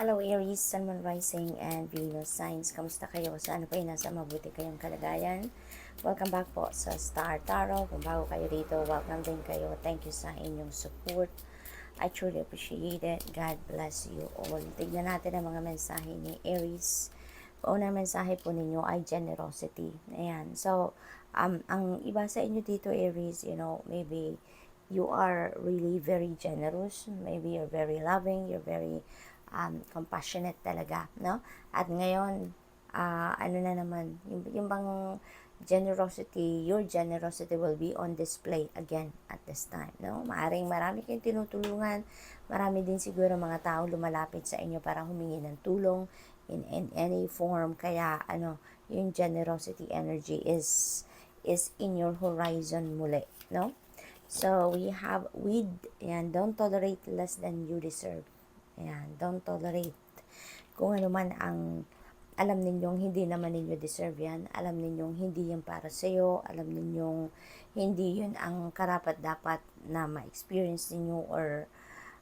Hello Aries, Sun, Moon, Rising, and Venus signs. Kamusta kayo? Saan po nasa mabuti kayong kalagayan? Welcome back po sa Star Tarot. Kung bago kayo dito, welcome din kayo. Thank you sa inyong support. I truly appreciate it. God bless you all. Tignan natin ang mga mensahe ni Aries. Unang mensahe po ninyo ay generosity. Ayan. So, ang iba sa inyo dito, Aries, maybe you are really very generous. Maybe you're very loving. You're very compassionate talaga, no? At ngayon, ano na naman, yung bang generosity, your generosity will be on display again at this time, no? Maaring marami kayong tinutulungan, marami din siguro mga tao lumalapit sa inyo para humingi ng tulong in any form, kaya yung generosity energy is in your horizon muli, no? So, we have with, and don't tolerate less than you deserve. Ayan, don't tolerate. Kung ano man ang alam ninyong hindi naman ninyo deserve yan, alam ninyong hindi yan para sa'yo, alam ninyong hindi yun ang karapat-dapat na ma-experience ninyo, or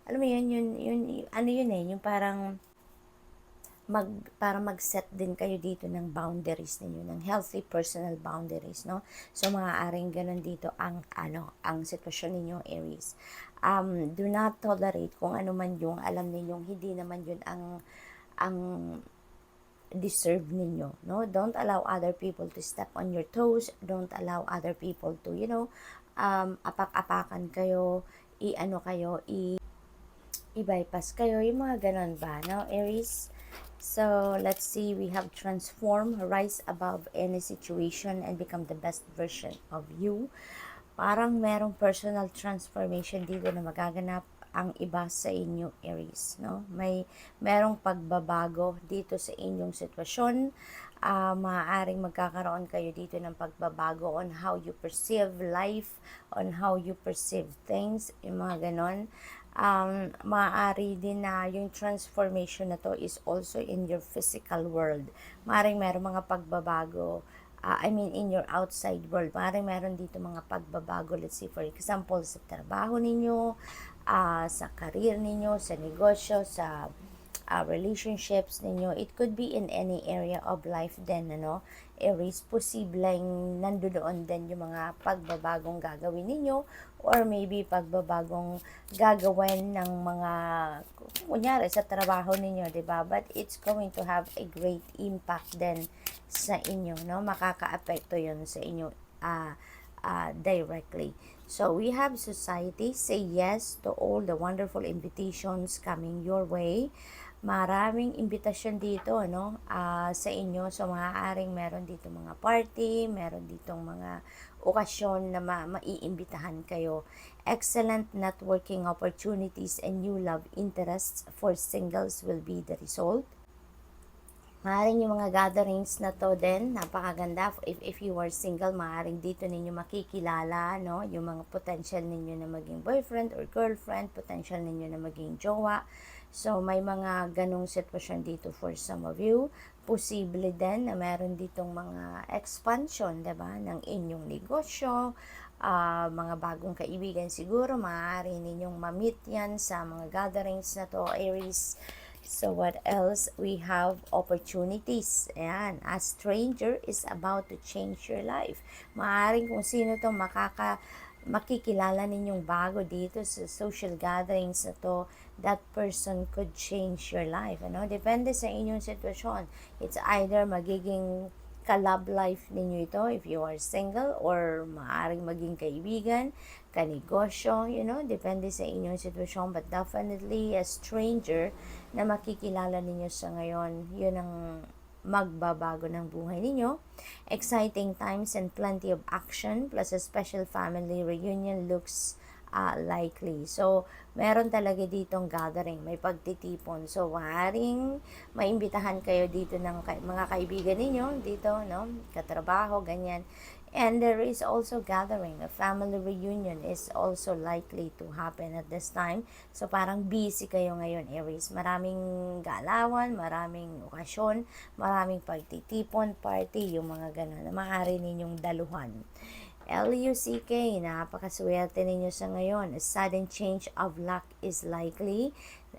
alam mo yun, yung parang para mag-set din kayo dito ng boundaries ninyo, ng healthy personal boundaries, no? So, maaaring ganun dito ang sitwasyon ninyo, Aries. Do not tolerate kung ano man yung alam ninyong hindi naman yun ang deserve ninyo, no? Don't allow other people to step on your toes. Don't allow other people to, apak-apakan kayo, i-bypass kayo, yung mga ganun ba, no, Aries? So, let's see, we have transform, rise above any situation, and become the best version of you. Parang merong personal transformation dito na magaganap ang iba sa inyo, Aries, no? Merong pagbabago dito sa inyong sitwasyon. Maaaring magkakaroon kayo dito ng pagbabago on how you perceive life, on how you perceive things, yung mga ganon. Maaari din na yung transformation na to is also in your physical world. Maaaring meron mga pagbabago, in your outside world. Maaaring meron dito mga pagbabago, let's say for example, sa trabaho ninyo, sa career ninyo, sa negosyo, sa relationships ninyo. It could be in any area of life din, Aries, posibleng nandoon din yung mga pagbabagong gagawin ninyo, or maybe pagbabagong gagawin ng mga, kunyari sa trabaho ninyo, diba? But it's going to have a great impact din sa inyo, no? Makaka-apekto yun sa inyo directly. So, we have society. Say yes to all the wonderful invitations coming your way. Maraming imbitasyon dito, sa inyo. So, maaaring meron dito mga party, meron ditong mga okasyon na maiimbitahan kayo. Excellent networking opportunities and new love interests for singles will be the result. Maaaring yung mga gatherings na to din, napakaganda. If you are single, maaaring dito ninyo makikilala, no? Yung mga potential ninyo na maging boyfriend or girlfriend, potential ninyo na maging jowa. So, may mga ganong sitwasyon dito for some of you. Posible din na meron ditong mga expansion, diba, ng inyong negosyo, mga bagong kaibigan siguro, maaari ninyong ma-meet yan sa mga gatherings na to, Aries. So, what else? We have opportunities. Ayan. A stranger is about to change your life. Maaaring kung sino to makikilala ninyong bago dito sa social gatherings na to, that person could change your life. Depende sa inyong sitwasyon. It's either magiging ka-love life ninyo ito if you are single, or maaaring maging kaibigan, kanegosyo, depende sa inyong sitwasyon. But definitely a stranger na makikilala ninyo sa ngayon, yun ang magbabago ng buhay ninyo. Exciting times and plenty of action, plus a special family reunion looks likely. So, meron talaga ditong gathering, may pagtitipon. So, maaaring maimbitahan kayo dito ng mga kaibigan ninyo dito, katrabaho, ganyan. And there is also gathering, a family reunion is also likely to happen at this time. So, parang busy kayo ngayon, Aries. Maraming galawan, maraming okasyon, maraming pagtitipon, party, yung mga ganun na maaari ninyong daluhan. Luck, napakaswerte ninyo sa ngayon. A sudden change of luck is likely.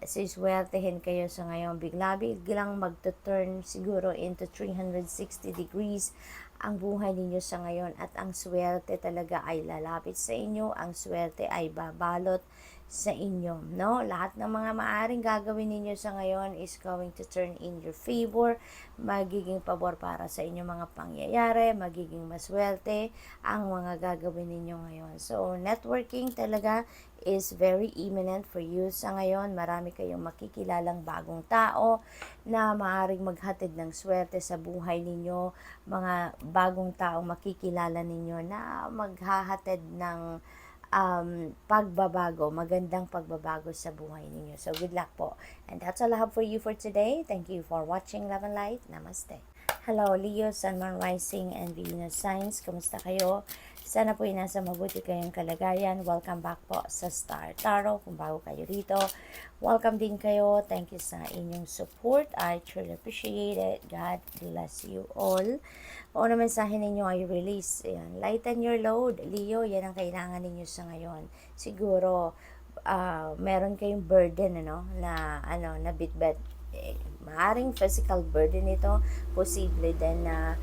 siswertehin kayo sa ngayon. Bigla-biglang magto-turn siguro into 360 degrees ang buhay ninyo sa ngayon at ang swerte talaga ay lalapit sa inyo, ang swerte ay babalot sa inyo, no? Lahat ng mga maaring gagawin ninyo sa ngayon is going to turn in your favor, magiging pabor para sa inyong mga pangyayari, magiging maswerte ang mga gagawin ninyo ngayon. So, networking talaga is very imminent for you sa ngayon. Marami kayong makikilalang bagong tao na maaaring maghatid ng swerte sa buhay ninyo, mga bagong taong makikilala ninyo na maghahatid ng pagbabago, magandang pagbabago sa buhay ninyo. So, good luck po. And that's all I have for you for today. Thank you for watching Love and Light. Namaste. Hello, Leo, Sun, Moon, Rising, and Venus signs. Kamusta kayo? Sana po nasa mabuti kayong kalagayan. Welcome back po sa Star Tarot. Kung bago kayo rito, welcome din kayo. Thank you sa inyong support. I truly appreciate it. God bless you all. O na mensahe ninyo ay release. Ayan. Lighten your load. Leo, yan ang kailangan ninyo sa ngayon. Siguro, meron kayong burden, na bit-bit. Maaring physical burden ito, posible din na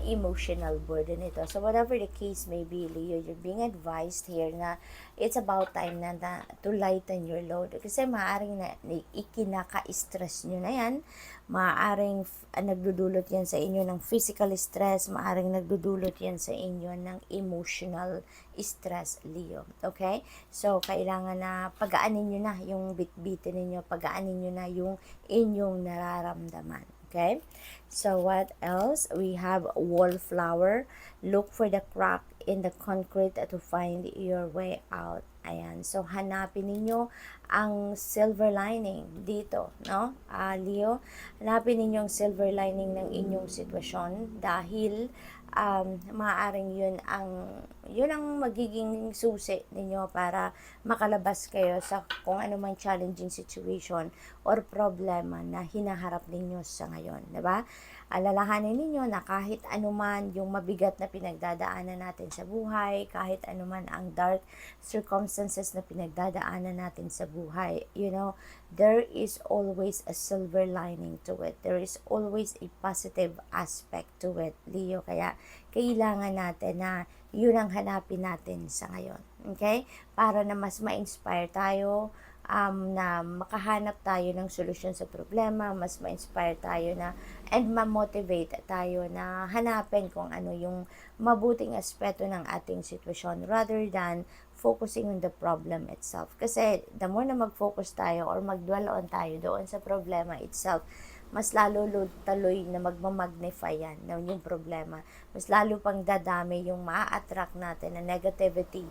emotional burden ito. So whatever the case may be, Leo, you're being advised here na it's about time na to lighten your load. Kasi maaring na ikinaka-stress nyo na yan, maaring nagdudulot yan sa inyo ng physical stress, maaring nagdudulot yan sa inyo ng emotional stress, Leo. Okay? So, kailangan na pagaanin nyo na yung bit-bitin ninyo, pagaanin nyo na yung inyong nararamdaman. Okay? So, what else? We have wallflower. Look for the crack in the concrete to find your way out. Ayan. So, hanapin ninyo ang silver lining dito, no? Leo, hanapin ninyo ang silver lining ng inyong sitwasyon dahil maaaring yun ang magiging susi ninyo para makalabas kayo sa kung ano mang challenging situation or problema na hinaharap ninyo sa ngayon, 'di ba? Alalahanin ninyo na kahit anuman yung mabigat na pinagdadaanan natin sa buhay, kahit anuman ang dark circumstances na pinagdadaanan natin sa buhay, there is always a silver lining to it. There is always a positive aspect to it, Leo. Kaya kailangan natin na yun ang hanapin natin sa ngayon. Okay? Para na mas ma-inspire tayo, na makahanap tayo ng solusyon sa problema, mas ma-inspire tayo na and ma-motivate tayo na hanapin kung ano yung mabuting aspeto ng ating sitwasyon rather than focusing on the problem itself. Kasi the more na mag-focus tayo or mag-dwell on tayo doon sa problema itself, mas lalo taloy na magmamagnify yan yung problema. Mas lalo pang dadami yung maa-attract natin na negativity,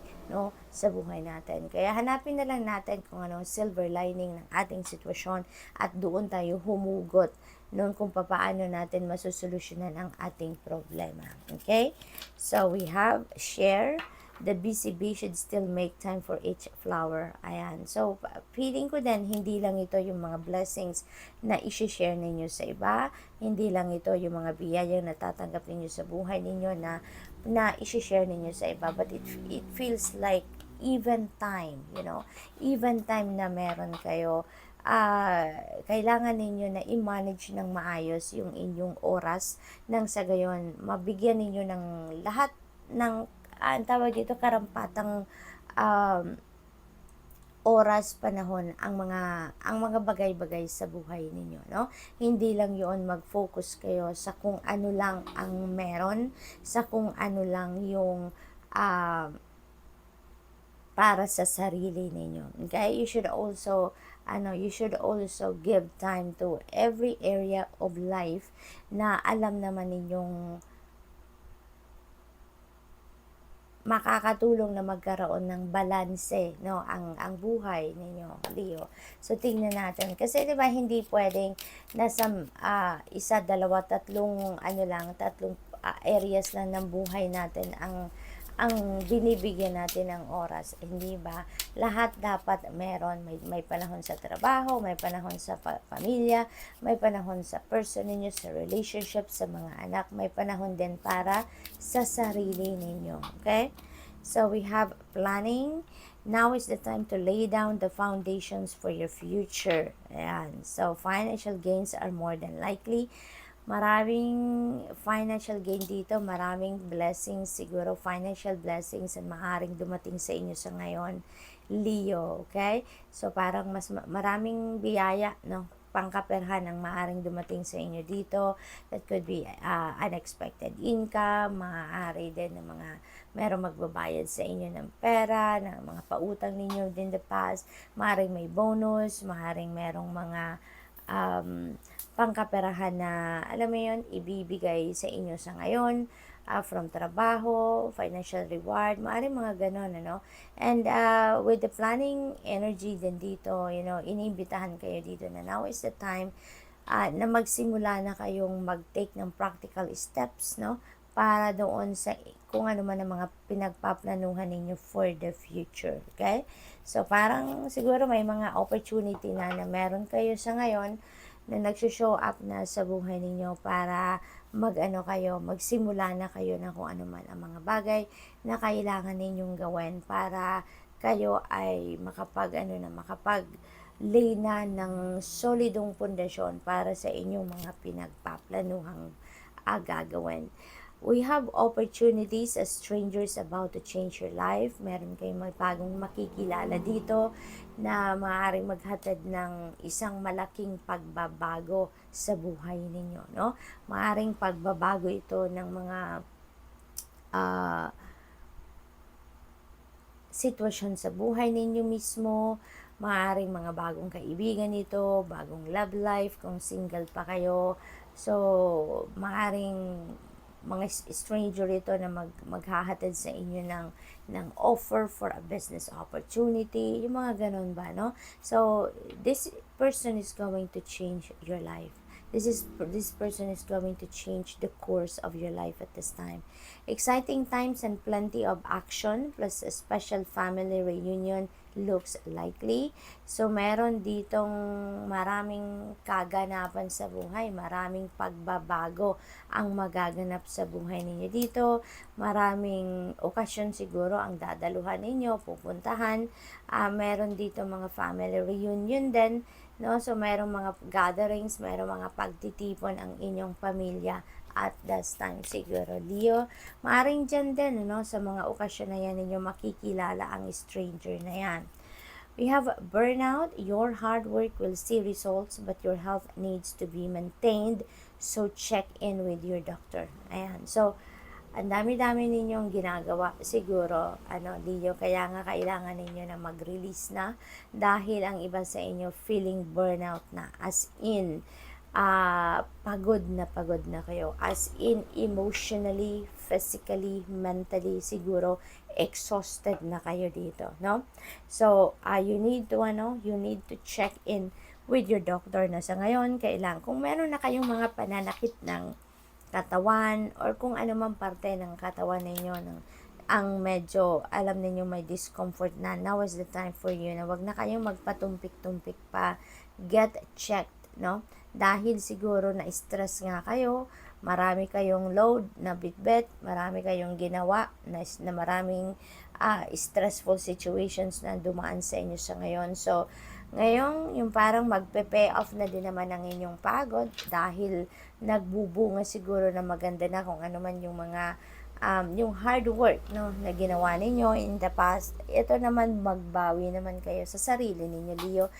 sa buhay natin. Kaya hanapin na lang natin kung ano silver lining ng ating sitwasyon at doon tayo humugot noon kung paano natin masusolusyonan ang ating problema. Okay? So, we have share. The BCB should still make time for each flower. Ayan. So, feeling ko din, hindi lang ito yung mga blessings na isi-share ninyo sa iba. Hindi lang ito yung mga biyayang natatanggap ninyo sa buhay ninyo na isi-share ninyo sa iba. But it feels like even time, even time na meron kayo. Kailangan ninyo na i-manage ng maayos yung inyong oras nang sa gayon mabigyan ninyo ng lahat ng ang tawag dito karampatang oras, panahon ang mga bagay-bagay sa buhay ninyo, no? Hindi lang 'yon mag-focus kayo sa kung ano lang ang meron, sa kung ano lang yung para sa sarili ninyo. Okay? You should also give time to every area of life na alam naman ninyong makakatulong na magkaroon ng balanse, ang buhay ninyo, Leo. So tingnan natin kasi 'di ba hindi pwedeng nasa isa, dalawa, tatlong areas lang ng buhay natin ang binibigyan natin ng oras, hindi ba? Lahat dapat meron, may panahon sa trabaho, may panahon sa pamilya, may panahon sa person ninyo, sa relationship, sa mga anak, may panahon din para sa sarili ninyo, okay? So we have planning, Now is the time to lay down the foundations for your future. Ayan. So, financial gains are more than likely. Maraming financial gain dito, maraming blessings, siguro financial blessings ang maaaring dumating sa inyo sa ngayon, Leo, okay? So parang mas maraming biyaya, no? Pangkaperhan ang maaaring dumating sa inyo dito. That could be unexpected income, maaari din ng mga merong magbabayad sa inyo ng pera, ng mga pautang ninyo in the past, maaaring may bonus, maaaring merong mga pangkaperahan na, alam mo yun, ibibigay sa inyo sa ngayon, from trabaho, financial reward, maaaring mga ganon, ano. And with the planning energy din dito, iniimbitahan kayo dito na now is the time na magsimula na kayong mag-take ng practical steps, no? Para doon sa kung ano man ang mga pinagpaplanuhan ninyo for the future, okay? So, parang siguro may mga opportunity na meron kayo sa ngayon na nagsushow up na sa buhay ninyo para magsimula na kayo na kung ano man ang mga bagay na kailangan ninyong gawin para kayo ay makapag-lay na ng solidong pundasyon para sa inyong mga pinagpaplanuhang gagawin. We have opportunities as strangers about to change your life. Meron kayong bagong makikilala dito na maaaring maghatid ng isang malaking pagbabago sa buhay ninyo, no? Maaaring pagbabago ito ng mga sitwasyon sa buhay ninyo mismo, maaaring mga bagong kaibigan ito, bagong love life, kung single pa kayo. So, maaaring mga stranger ito na maghahatid sa inyo ng offer for a business opportunity, yung mga ganun ba, no? So, this person is going to change your life. This person is going to change the course of your life at this time. Exciting times and plenty of action plus a special family reunion looks likely. So, meron ditong maraming kaganapan sa buhay, maraming pagbabago ang magaganap sa buhay ninyo dito, maraming okasyon siguro ang dadaluhan ninyo, pupuntahan, meron dito mga family reunion din, no? So, merong mga gatherings, merong mga pagtitipon ang inyong pamilya at this time siguro, Leo. Maaring dyan din, no? Sa mga okasyon na yan ninyo makikilala ang stranger na yan. We have burnout. Your hard work will see results, but your health needs to be maintained. So, check in with your doctor. Ayan. So, ang dami-dami ninyong ginagawa siguro, Leo, kaya nga kailangan ninyo na mag-release na dahil ang iba sa inyo feeling burnout na, as in, pagod na kayo, as in emotionally, physically, mentally, siguro exhausted na kayo dito, no? So, you need to check in with your doctor na sa ngayon. Kailangan, kung meron na kayong mga pananakit ng katawan or kung ano man parte ng katawan ninyo ang medyo alam ninyo may discomfort na, now is the time for you na wag na kayong magpatumpik-tumpik pa, get checked, no? Dahil siguro na stress nga kayo, marami kayong load na bitbit, marami kayong ginawa na maraming stressful situations na dumaan sa inyo sa ngayon. So, ngayon, yung parang magpe-pay off na din naman ang inyong pagod dahil nagbubunga siguro na maganda na kung ano man yung mga yung hard work, no, na ginawa ninyo in the past. Ito naman, magbawi naman kayo sa sarili ninyo, Leo.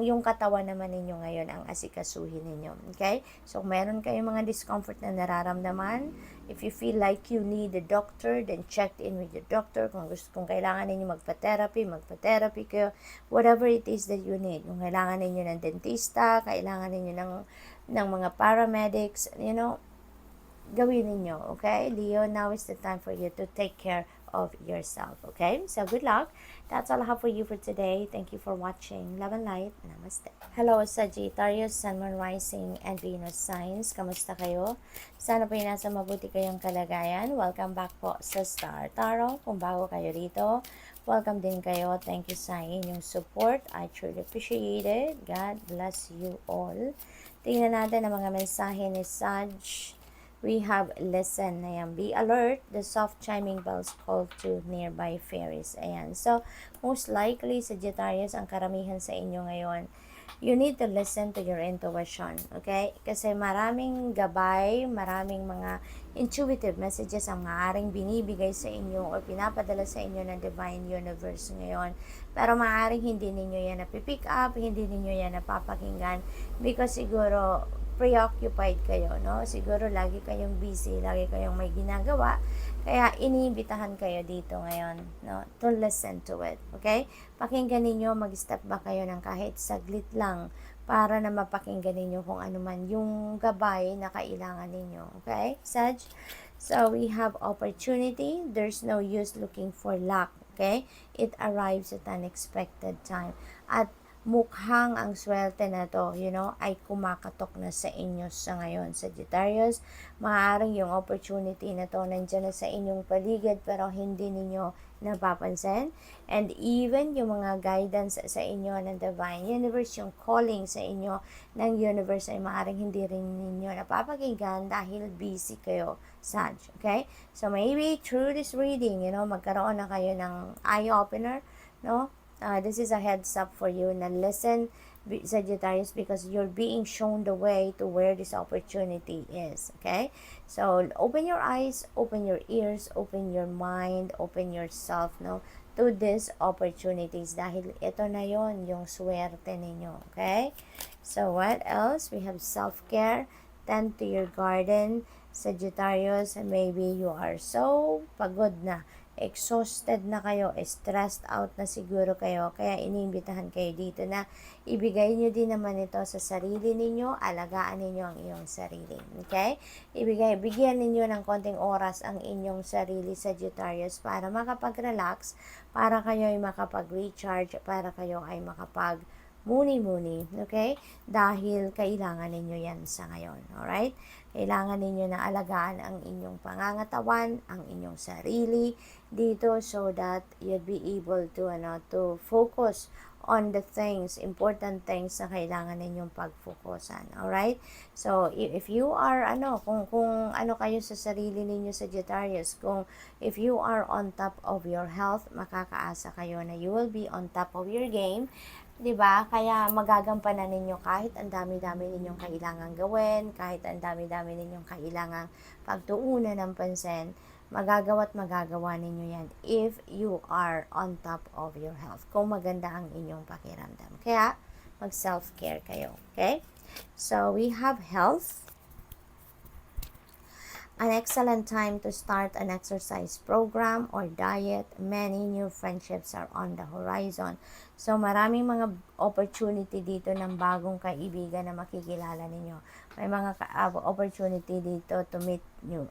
Yung katawan naman ninyo ngayon ang asikasuhin ninyo. Okay? So, meron kayong mga discomfort na nararamdaman. If you feel like you need a doctor, then check in with your doctor. Kung kailangan ninyo magpa-therapy kayo. Whatever it is that you need. Kung kailangan ninyo ng dentista, kailangan ninyo ng mga paramedics, gawin ninyo, okay? Leo, now is the time for you to take care of yourself, okay? So, good luck. That's all I have for you for today. Thank you for watching. Love and light. Namaste. Hello, Sagittarius, Sun, Moon, Rising, and Venus signs. Kamusta kayo? Sana po yung nasa mabuti kayong kalagayan. Welcome back po sa Star Tarot. Kung bago kayo rito, welcome din kayo. Thank you sa inyong support. I truly appreciate it. God bless you all. Tingnan natin ang mga mensahe ni Sag we have listen. Ayan, be alert. The soft chiming bells call to nearby fairies. Ayan. So, most likely, Sagittarius, ang karamihan sa inyo ngayon, you need to listen to your intuition, okay? Kasi maraming gabay, maraming mga intuitive messages ang maaaring binibigay sa inyo o pinapadala sa inyo ng Divine Universe ngayon. Pero maaaring hindi ninyo yan napipick up, hindi ninyo yan napapakinggan because siguro preoccupied kayo, no? Siguro lagi kayong busy, lagi kayong may ginagawa. Kaya iniimbitahan kayo dito ngayon, no? To listen to it, okay? Pakinggan ninyo, mag-step ba kayo ng kahit saglit lang para na mapakinggan ninyo kung ano man yung gabay na kailangan ninyo, okay? Sag? So, we have opportunity. There's no use looking for luck, okay? It arrives at unexpected time. At mukhang ang swerte na to, ay kumakatok na sa inyo sa ngayon, Sagittarius. Maaaring yung opportunity na to nandiyan na sa inyong paligid pero hindi ninyo napapansin. And even yung mga guidance sa inyo ng Divine Universe, yung calling sa inyo ng Universe ay maaaring hindi rin ninyo napapakinggan dahil busy kayo, Sag. Okay? So maybe through this reading, magkaroon na kayo ng eye-opener, no? This is a heads up for you na listen, Sagittarius, because you're being shown the way to where this opportunity is, okay? So, open your eyes, open your ears, open your mind, open yourself, no, to these opportunities dahil ito na yon yung swerte ninyo, okay? So, what else? We have self-care, tend to your garden, Sagittarius, maybe you are so pagod na, exhausted na kayo, stressed out na siguro kayo, kaya iniimbitahan kayo dito na ibigay nyo din naman ito sa sarili ninyo, alagaan ninyo ang iyong sarili, okay? Bigyan ninyo ng konting oras ang inyong sarili, Sagittarius, para makapag-relax, para kayo ay makapag-recharge, para kayo ay makapag muni-muni, okay? Dahil kailangan ninyo yan sa ngayon, alright? Kailangan ninyo na alagaan ang inyong pangangatawan, ang inyong sarili dito so that you'd be able to focus on the things, important things na kailangan ninyong pagfokusan, alright? So, if you are, kung ano kayo sa sarili ninyo, Sagittarius, if you are on top of your health, makakaasa kayo na you will be on top of your game, 'di ba? Kaya magagampanan ninyo kahit ang dami-dami ninyong kailangang gawin, kahit ang dami-dami ninyong kailangang pagtuunan ng pansin, magagawa ninyo yan if you are on top of your health. Kung maganda ang inyong pakiramdam. Kaya, mag-self-care kayo. Okay? So, we have health. An excellent time to start an exercise program or diet. Many new friendships are on the horizon. So, maraming mga opportunity dito ng bagong kaibigan na makikilala ninyo. May mga opportunity dito to meet new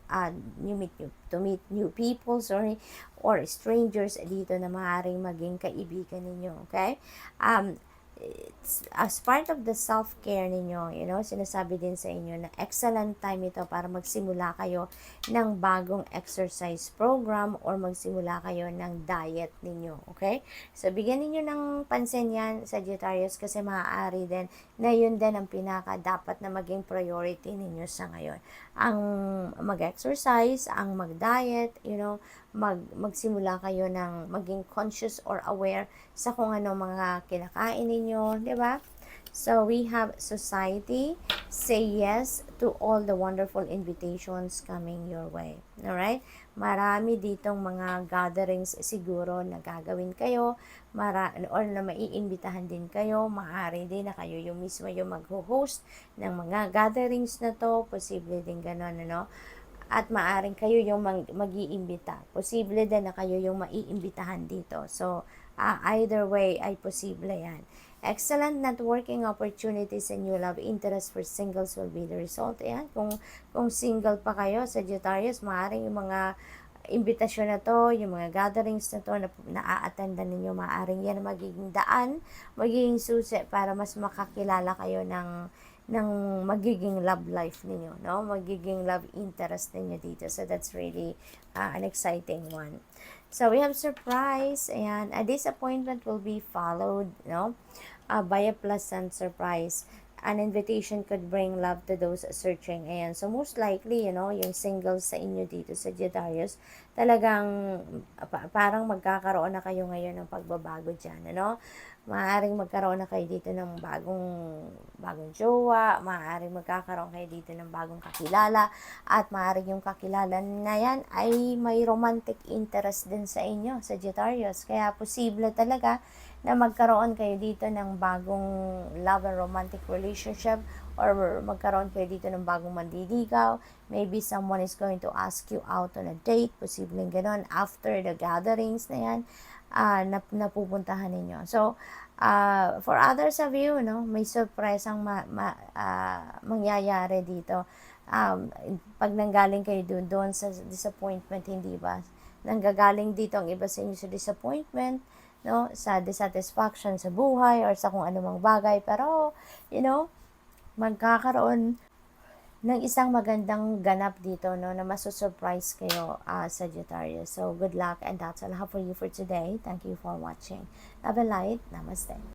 people, or strangers dito na maaaring maging kaibigan ninyo, okay? It's as part of the self-care ninyo, sinasabi din sa inyo na excellent time ito para magsimula kayo ng bagong exercise program or magsimula kayo ng diet ninyo, okay? So, bigyan ninyo ng pansin yan, Sagittarius, kasi maaari din na yun din ang pinaka dapat na maging priority ninyo sa ngayon. Ang mag-exercise, ang mag-diet, magsimula kayo ng maging conscious or aware sa kung ano mga kinakain ninyo, di ba? So, we have society. Say yes to all the wonderful invitations coming your way. Alright? Marami ditong mga gatherings siguro na gagawin kayo, or na maiimbitahan din kayo. Maaari din na kayo yung mismo yung mag-host ng mga gatherings na to. Posible din ganon, At maaring kayo yung mag-iimbita. Posible din na kayo yung maiimbitahan dito. So, either way ay posible yan. Excellent networking opportunities and new love interest for singles will be the result. Ayan, kung single pa kayo, Sagittarius, maaaring yung mga imbitasyon na to, yung mga gatherings na to na a-attendan ninyo, maaaring yan magiging daan, magiging susi para mas makakilala kayo ng magiging love life ninyo, magiging love interest ninyo dito. So, that's really an exciting one. So, we have surprise, and a disappointment will be followed, by a pleasant surprise. An invitation could bring love to those searching. Ayan. So, most likely, yung singles sa inyo dito sa Sagittarius, talagang parang magkakaroon na kayo ngayon ng pagbabago dyan, Maaaring magkaroon na kayo dito ng bagong jowa, maaaring magkakaroon kayo dito ng bagong kakilala, at maaaring yung kakilala na yan ay may romantic interest din sa inyo, Sagittarius. Kaya posible talaga na magkaroon kayo dito ng bagong love and romantic relationship, or magkaroon kayo dito ng bagong manliligaw. Maybe someone is going to ask you out on a date, posibleng ganon, after the gatherings na yan, napupuntahan ninyo. So, for others of you, may surprise ang mangyayari dito. Pag nanggaling kayo doon sa disappointment, hindi ba? Nanggagaling dito ang iba sa inyo sa disappointment, sa dissatisfaction sa buhay or sa kung anumang bagay. Pero, magkakaroon ng isang magandang ganap dito, na masusurprise kayo, Sagittarius. So, good luck, and that's all I have for you for today. Thank you for watching. Love and light. Namaste.